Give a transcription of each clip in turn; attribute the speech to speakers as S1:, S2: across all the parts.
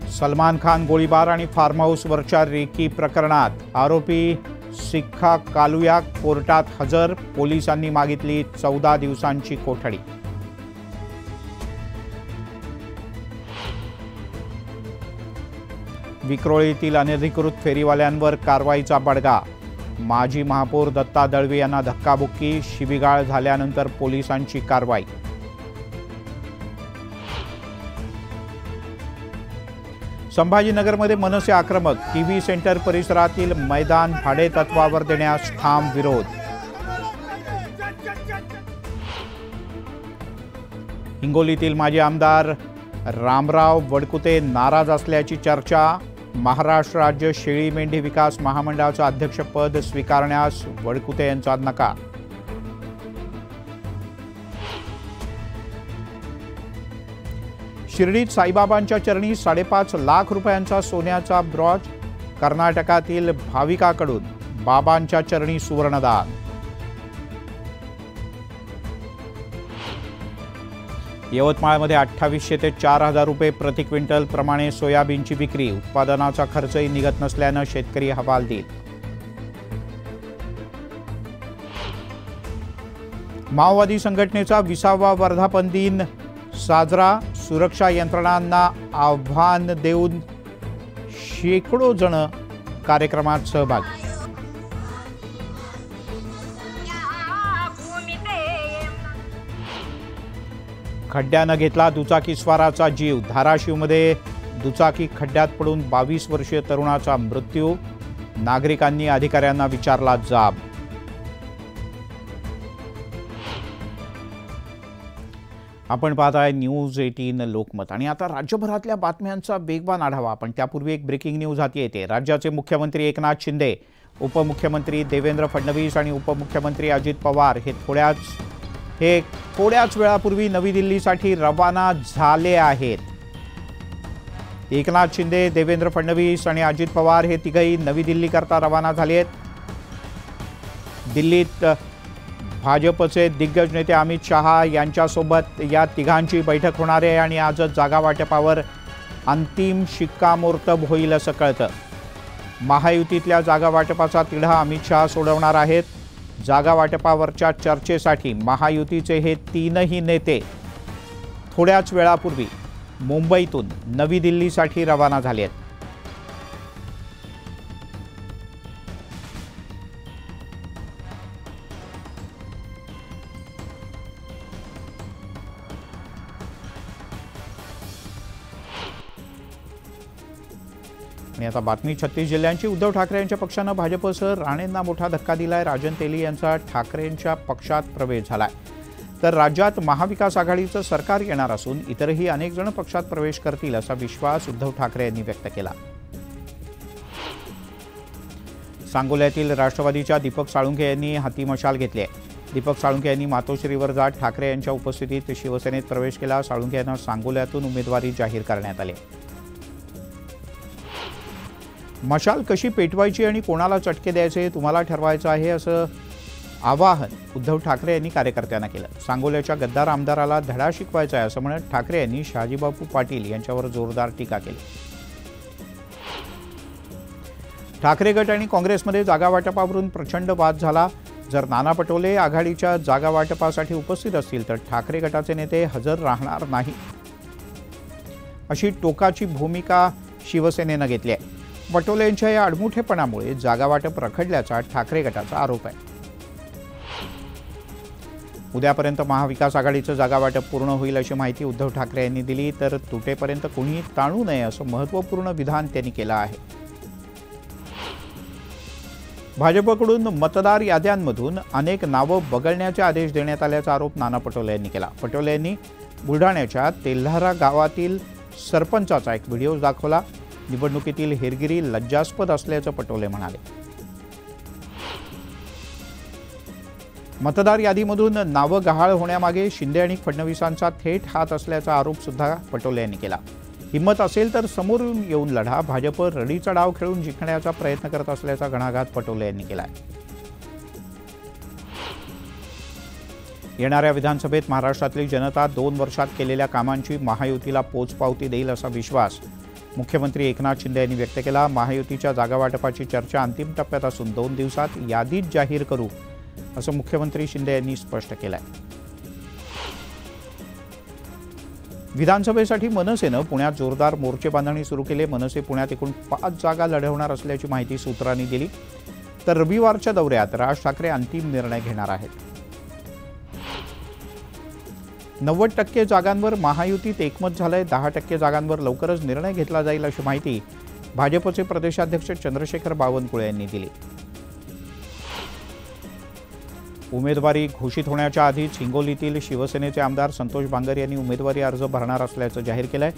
S1: सलमान खान गोळीबार आणि form हाऊसवरच्या recce प्रकरणात आरोपी सिक्खा कालुया कोर्टात हजर, पोलिसांनी मागितली 14 दिवसांची कोठडी. विक्रोळीतील अनधिकृत फेरीवाल्यांवर कारवाईचा बडगा. माजी महापौर दत्ता दळवी यांना धक्काबुक्की, शिवीगाळ झाल्यानंतर पोलिसांची कारवाई. संभाजीनगरमध्ये मनसे आक्रमक, टीव्ही सेंटर परिसरातील मैदान भाडेतत्वावर देण्यास ठाम विरोध. हिंगोलीतील माजी आमदार रामराव वडकुते नाराज असल्याची चर्चा. महाराष्ट्र राज्य शेळी मेंढी विकास महामंडळाचं अध्यक्षपद स्वीकारण्यास वडकुते यांचा नकार. शिर्डीत साईबाबांच्या चरणी 5.5 लाख रुपयांचा सोन्याचा ब्रॉच. कर्नाटकातील भाविकाकडून बाबांच्या चरणी सुवर्णदान. यवतमाळमध्ये 2800 ते 4000 रुपये प्रति क्विंटल प्रमाणे सोयाबीनची विक्री. उत्पादनाचा खर्चही निघत नसल्यानं शेतकरी हवालदिल. माओवादी संघटनेचा 20वा वर्धापन दिन साजरा. सुरक्षा यंत्रणांना आव्हान देऊन शेकडो जण कार्यक्रमात सहभागी. खड्ड्यानं घेतला दुचाकीस्वाराचा जीव. धाराशिवमध्ये दुचाकी खड्ड्यात पडून 22 वर्षीय तरुणाचा मृत्यू. नागरिकांनी अधिकाऱ्यांना विचारला जाब. आपण पाहताय न्यूज 18 लोकमत. आणि आता राज्यभरातल्या बातम्यांचा वेगवान आढावा. पण त्यापूर्वी एक ब्रेकिंग न्यूज हाती येते. राज्याचे मुख्यमंत्री एकनाथ शिंदे, उपमुख्यमंत्री देवेंद्र फडणवीस आणि उपमुख्यमंत्री अजित पवार हे थोड्याच वेळापूर्वी नवी दिल्लीसाठी रवाना झाले आहेत. एकनाथ शिंदे, देवेंद्र फडणवीस आणि अजित पवार हे तिघही नवी दिल्लीकरता रवाना झाले आहेत. दिल्लीत भाजपचे दिग्गज नेते अमित शहा यांच्यासोबत या तिघांची बैठक होणार आहे आणि आजच जागा वाटपावर अंतिम शिक्कामोर्तब होईल असं कळतं. महायुतीतल्या जागा वाटपाचा तिढा अमित शहा सोडवणार आहेत. जागा वाटपावरच्या चर्चेसाठी महायुतीचे हे तीनही नेते थोड्याच वेळापूर्वी मुंबईतून नवी दिल्लीसाठी रवाना झाले आहेत. आणि आता बातमी छत्तीस जिल्ह्यांची. उद्धव ठाकरे यांच्या पक्षानं भाजपसह राणेंना मोठा धक्का दिलाय. राजन तेली यांचा ठाकरेंच्या पक्षात प्रवेश झालाय. तर राज्यात महाविकास आघाडीचं सरकार येणार असून इतरही अनेक जण पक्षात प्रवेश करतील असा विश्वास उद्धव ठाकरे यांनी व्यक्त केला. सांगोल्यातील राष्ट्रवादीच्या दीपक साळुंखे यांनी हाती मशाल घेतली आहे. दीपक साळुंखे यांनी मातोश्रीवर जात ठाकरे यांच्या उपस्थितीत शिवसेनेत प्रवेश केला. साळुंखे यांना सांगोल्यातून उमेदवारी जाहीर करण्यात आली. मशाल कशी पेटवायची आणि कोणाला चटके द्यायचे तुम्हाला ठरवायचं आहे असं आवाहन उद्धव ठाकरे यांनी कार्यकर्त्यांना केलं. सांगोल्याच्या गद्दार आमदाराला धडा शिकवायचा आहे असं म्हणत ठाकरे यांनी शहाजीबापू पाटील यांच्यावर जोरदार टीका केली. ठाकरे गट आणि काँग्रेसमध्ये जागा वाटपावरून प्रचंड वाद झाला. जर नाना पटोले आघाडीच्या जागा वाटपासाठी उपस्थित असतील तर ठाकरे गटाचे नेते हजर राहणार नाही अशी टोकाची भूमिका शिवसेनेनं घेतली आहे. पटोले यांच्या या अडमुठेपणामुळे जागा वाटप रखडल्याचा ठाकरे गटाचा आरोप आहे. उद्यापर्यंत महाविकास आघाडीचं जागा वाटप पूर्ण होईल अशी माहिती उद्धव ठाकरे यांनी दिली. तर तुटेपर्यंत कोणीही ताणू नये असं महत्त्वपूर्ण विधान त्यांनी केलं आहे. भाजपकडून मतदार याद्यांमधून अनेक नावं वगळण्याचे आदेश देण्यात आल्याचा आरोप नाना पटोले यांनी केला. पटोले यांनी बुलढाण्याच्या तेल्हारा गावातील सरपंचाचा एक व्हिडिओ दाखवला. निवडणुकीतील हेरगिरी लज्जास्पद असल्याचं पटोले म्हणाले. मतदार यादीमधून नावं गहाळ होण्यामागे शिंदे आणि फडणवीसांचा थेट हात असल्याचा आरोप सुद्धा पटोले यांनी केला. हिम्मत असेल तर समोरून येऊन लढा. भाजप रडीचा डाव खेळून जिंकण्याचा प्रयत्न करत असल्याचा घणाघात पटोले यांनी केला. येणाऱ्या विधानसभेत महाराष्ट्रातली जनता 2 वर्षात केलेल्या कामांची महायुतीला पोचपावती देईल असा विश्वास मुख्यमंत्री एकनाथ शिंदे यांनी व्यक्त केला. महायुतीच्या जागा वाटपाची चर्चा अंतिम टप्प्यात असून 2 दिवसात यादीच जाहीर करू, असं मुख्यमंत्री शिंदे यांनी स्पष्ट केलंय. विधानसभेसाठी मनसेनं पुण्यात जोरदार मोर्चे बांधणी सुरू केली. मनसे पुण्यात एकूण 5 जागा लढवणार असल्याची माहिती सूत्रांनी दिली. तर रविवारच्या दौऱ्यात राज ठाकरे अंतिम निर्णय घेणार आहेत. 90% जागांवर महायुतीत एकमत झालंय. 10% जागांवर लवकरच निर्णय घेतला जाईल अशी माहिती भाजपचे प्रदेशाध्यक्ष चंद्रशेखर बावनकुळे यांनी दिली. उमेदवारी घोषित होण्याच्या आधीच हिंगोलीतील शिवसेनेचे आमदार संतोष बांगर यांनी उमेदवारी अर्ज भरणार असल्याचं जाहीर केलंय.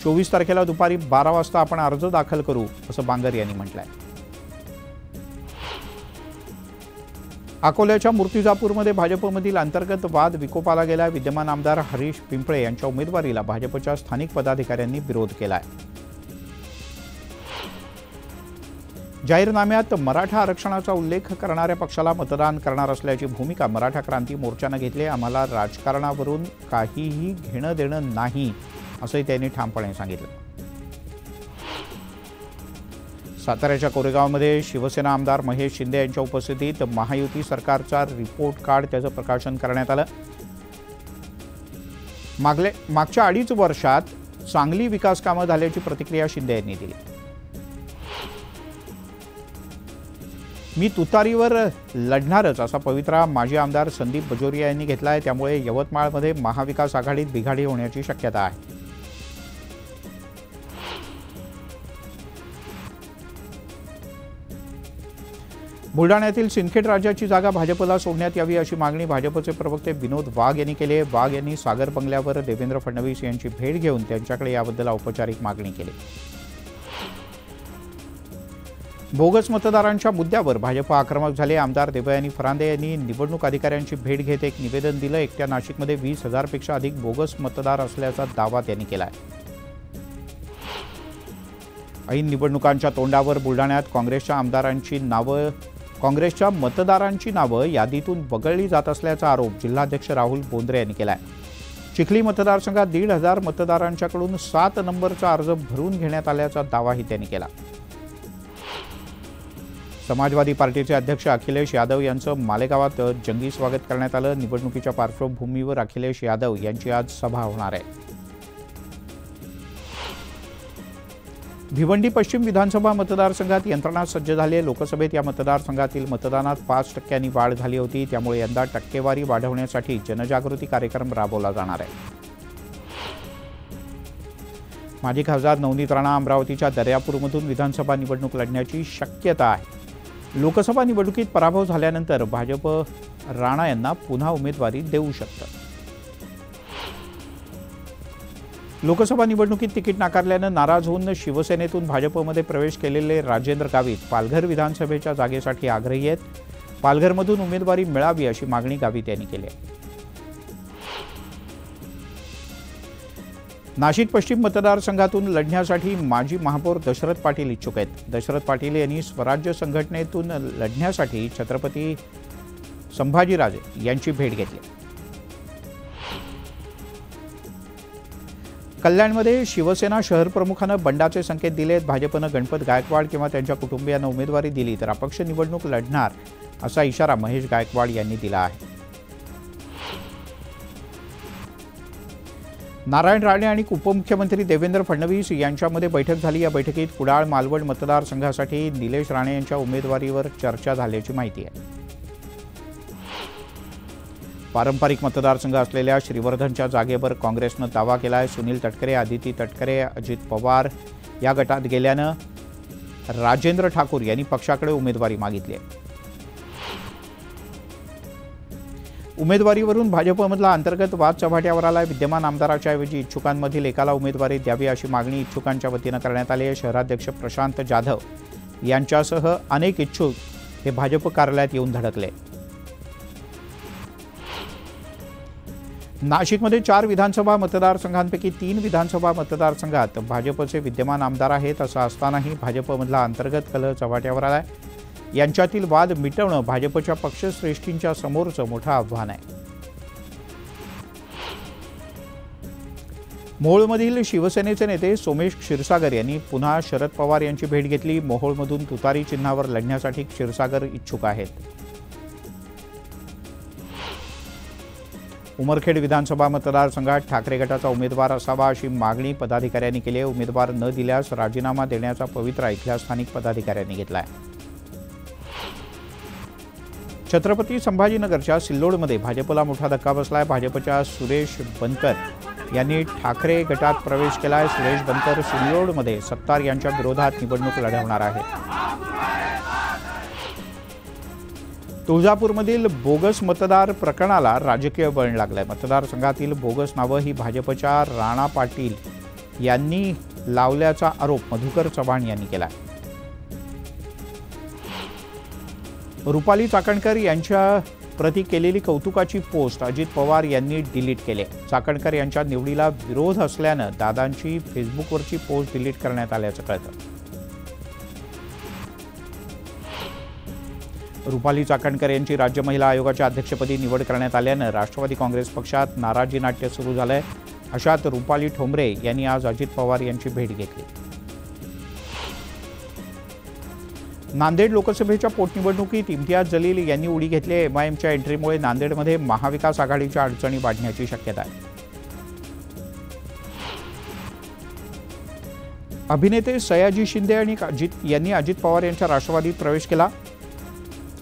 S1: 24 तारखेला दुपारी 12 वाजता आपण अर्ज दाखल करू, असं बांगर यांनी म्हटलंय. अकोल्याच्या मूर्तिजापूरमध्ये भाजपमधील अंतर्गत वाद विकोपाला गेला. विद्यमान आमदार हरीश पिंपळे यांच्या उमेदवारीला भाजपच्या स्थानिक पदाधिकाऱ्यांनी विरोध केलाय. जाहीरनाम्यात मराठा आरक्षणाचा उल्लेख करणाऱ्या पक्षाला मतदान करणार असल्याची भूमिका मराठा क्रांती मोर्चानं घेतली. आम्हाला राजकारणावरून काहीही घेणं देणं नाही, असंही त्यांनी ठामपणे सांगितलं. साताऱ्याच्या कोरेगावमध्ये शिवसेना आमदार महेश शिंदे यांच्या उपस्थितीत महायुती सरकारचा रिपोर्ट कार्ड त्याचं प्रकाशन करण्यात आलं. मागच्या 2.5 वर्षात चांगली विकास कामं झाल्याची प्रतिक्रिया शिंदे यांनी दिली. मी तुतारीवर लढणारच असा पवित्रा माजी आमदार संदीप बजोरिया यांनी घेतलाय. त्यामुळे यवतमाळमध्ये महाविकास आघाडीत बिघाडी होण्याची शक्यता आहे. बुलढाण्यातील सिंदखेड राज्याची जागा भाजपला सोडण्यात यावी अशी मागणी भाजपचे प्रवक्ते विनोद वाघ यांनी केली. वाघ यांनी सागर बंगल्यावर देवेंद्र फडणवीस यांची भेट घेऊन त्यांच्याकडे याबद्दल औपचारिक मागणी केली. बोगस मतदारांच्या मुद्द्यावर भाजप आक्रमक झाले. आमदार देवयानी फरांदे यांनी निवडणूक अधिकाऱ्यांची भेट घेत एक निवेदन दिलं. एकट्या नाशिकमध्ये 20,000 पेक्षा अधिक बोगस मतदार असल्याचा दावा त्यांनी केलाय. ऐन निवडणुकांच्या तोंडावर बुलढाण्यात काँग्रेसच्या मतदारांची नावं यादीतून वगळली जात असल्याचा आरोप जिल्हाध्यक्ष राहुल बोंद्रे यांनी केलाय. चिखली मतदारसंघात 1,500 मतदारांच्याकडून 7 नंबरचा अर्ज भरून घेण्यात आल्याचा दावाही त्यांनी केला. समाजवादी पार्टीचे अध्यक्ष अखिलेश यादव यांचं मालेगावात जंगी स्वागत करण्यात आलं. निवडणुकीच्या पार्श्वभूमीवर अखिलेश यादव यांची आज सभा होणार आहे. भिवंडी पश्चिम विधानसभा मतदारसंघात यंत्रणा सज्ज झाली आहे. लोकसभेत या मतदारसंघातील मतदानात 5% वाढ झाली होती. त्यामुळे यंदा टक्केवारी वाढवण्यासाठी जनजागृती कार्यक्रम राबवला जाणार आहे. माजी खासदार नवनीत राणा अमरावतीच्या दर्यापूरमधून विधानसभा निवडणूक लढण्याची शक्यता आहे. लोकसभा निवडणुकीत पराभव झाल्यानंतर भाजप राणा यांना पुन्हा उमेदवारी देऊ शकतं. लोकसभा निवडणुकीत तिकीट नाकारल्यानं नाराज होऊन शिवसेनेतून भाजपमध्ये प्रवेश केलेले राजेंद्र गावित पालघर विधानसभेच्या जागेसाठी आग्रही आहेत. पालघरमधून उमेदवारी मिळावी अशी मागणी गावित यांनी केली आहे. नाशिक पश्चिम मतदारसंघातून लढण्यासाठी माजी महापौर दशरथ पाटील इच्छुक आहेत. दशरथ पाटील यांनी स्वराज्य संघटनेतून लढण्यासाठी छत्रपती संभाजीराजे यांची भेट घेतली. कल्याणमध्ये शिवसेना शहर प्रमुखानं बंडाचे संकेत दिलेत. भाजपनं गणपत गायकवाड किंवा त्यांच्या कुटुंबियांना उमेदवारी दिली तर अपक्ष निवडणूक लढणार असा इशारा महेश गायकवाड यांनी दिला आहे. नारायण राणे आणि उपमुख्यमंत्री देवेंद्र फडणवीस यांच्यामध्ये बैठक झाली. या बैठकीत कुडाळ मालवण मतदारसंघासाठी निलेश राणे यांच्या उमेदवारीवर चर्चा झाल्याची माहिती आहे. पारंपरिक मतदारसंघ असलेल्या श्रीवर्धनच्या जागेवर काँग्रेसनं दावा केला आहे. सुनील तटकरे, आदिती तटकरे, अजित पवार या गटात गेल्यानं राजेंद्र ठाकूर यांनी पक्षाकडे उमेदवारी मागितली आहे. उमेदवारीवरून भाजपमधला अंतर्गत वाद चव्हाट्यावर आला. विद्यमान आमदाराच्या ऐवजी इच्छुकांमधील एकाला उमेदवारी द्यावी अशी मागणी इच्छुकांच्या वतीनं करण्यात आली आहे. शहराध्यक्ष प्रशांत जाधव यांच्यासह अनेक इच्छुक हे भाजप कार्यालयात येऊन धडकले. नाशिकमध्ये 4 विधानसभा मतदारसंघांपैकी 3 विधानसभा मतदारसंघात भाजपचे विद्यमान आमदार आहेत. असं असतानाही भाजपमधला अंतर्गत कलह चव्हाट्यावर आलाय. यांच्यातील वाद मिटवणं भाजपच्या पक्षश्रेष्ठींच्या समोरचं मोठं आव्हान आहे. मोहोळमधील शिवसेनेचे नेते सोमेश क्षीरसागर यांनी पुन्हा शरद पवार यांची भेट घेतली। मोहोळमधून तुतारी चिन्हावर लढण्यासाठी क्षीरसागर इच्छुक आहेत। उमरखेड विधानसभा मतदारसंघात ठाकरे गटाचा उमेदवार असावा अशी मागणी पदाधिकाऱ्यांनी केली आहे। उमेदवार न दिल्यास राजीनामा देण्याचा पवित्रा इथल्या स्थानिक पदाधिकाऱ्यांनी घेतलाय। छत्रपती संभाजीनगरच्या सिल्लोडमध्ये भाजपला मोठा धक्का बसलाय। भाजपच्या सुरेश बनकर यांनी ठाकरे गटात प्रवेश केलाय। सुरेश बनकर सिल्लोडमध्ये सत्तार यांच्या विरोधात निवडणूक लढवणार आहेत। तुळजापूरमधील बोगस मतदार प्रकरणाला राजकीय वळण लागलंय। मतदारसंघातील बोगस नावं ही भाजपच्या राणा पाटील यांनी लावल्याचा आरोप मधुकर चव्हाण यांनी केला। रुपाली चाकणकर यांच्या प्रति केलेली कौतुकाची पोस्ट अजित पवार यांनी डिलीट केली। चाकणकर यांच्या निवडीला विरोध असल्यानं दादांची फेसबुकवरची पोस्ट डिलीट करण्यात आल्याचं कळतं। रुपाली चाकणकर यांची राज्य महिला आयोगाच्या अध्यक्षपदी निवड करण्यात आल्यानं राष्ट्रवादी काँग्रेस पक्षात नाराजी नाट्य सुरू झालंय। अशात रुपाली ठोंबरे यांनी आज अजित पवार यांची भेट घेतली। नांदेड लोकसभेच्या पोटनिवडणुकीत इम्तियाज जलील यांनी उडी घेतली। एमआयएमच्या एंट्रीमुळे नांदेडमध्ये महाविकास आघाडीच्या अडचणी वाढण्याची शक्यता आहे। अभिनेते सयाजी शिंदे यांनी अजित पवार यांच्या राष्ट्रवादीत प्रवेश केला।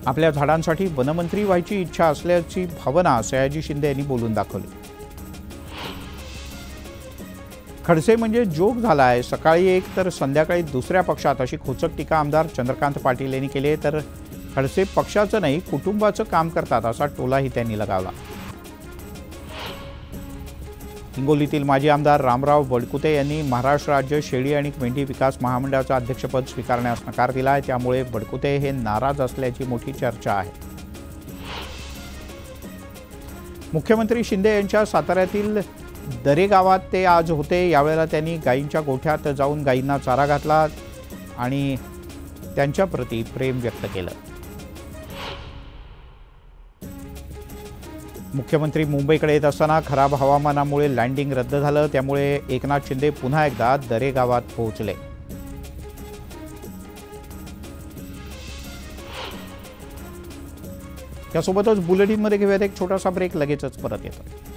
S1: आपल्या झाडांसाठी वनमंत्री व्हायची इच्छा असल्याची भावना सयाजी शिंदे यांनी बोलून दाखवली। खडसे म्हणजे जोक झालाय, सकाळी एक तर संध्याकाळी दुसऱ्या पक्षात, अशी खोचक टीका आमदार चंद्रकांत पाटील यांनी केली। तर खडसे पक्षाचं नाही कुटुंबाचं काम करतात असा टोलाही त्यांनी लगावला। हिंगोलीतील माजी आमदार रामराव वडकुते यांनी महाराष्ट्र राज्य शेळी आणि मेंढी विकास महामंडळाचं अध्यक्षपद स्वीकारण्यास नकार दिला आहे। त्यामुळे वडकुते हे नाराज असल्याची मोठी चर्चा आहे। मुख्यमंत्री शिंदे यांच्या साताऱ्यातील दरे गावात ते आज होते। यावेळेला त्यांनी गायींच्या गोठ्यात जाऊन गायींना चारा घातला आणि त्यांच्याप्रती प्रेम व्यक्त केलं। मुख्यमंत्री मुंबईकडे येत असताना खराब हवामानामुळे लँडिंग रद्द झालं। त्यामुळे एकनाथ शिंदे पुन्हा एकदा दरे गावात पोहोचले। यासोबतच बुलेटिनमध्ये घेऊयात एक छोटासा ब्रेक, लगेचच परत येतो।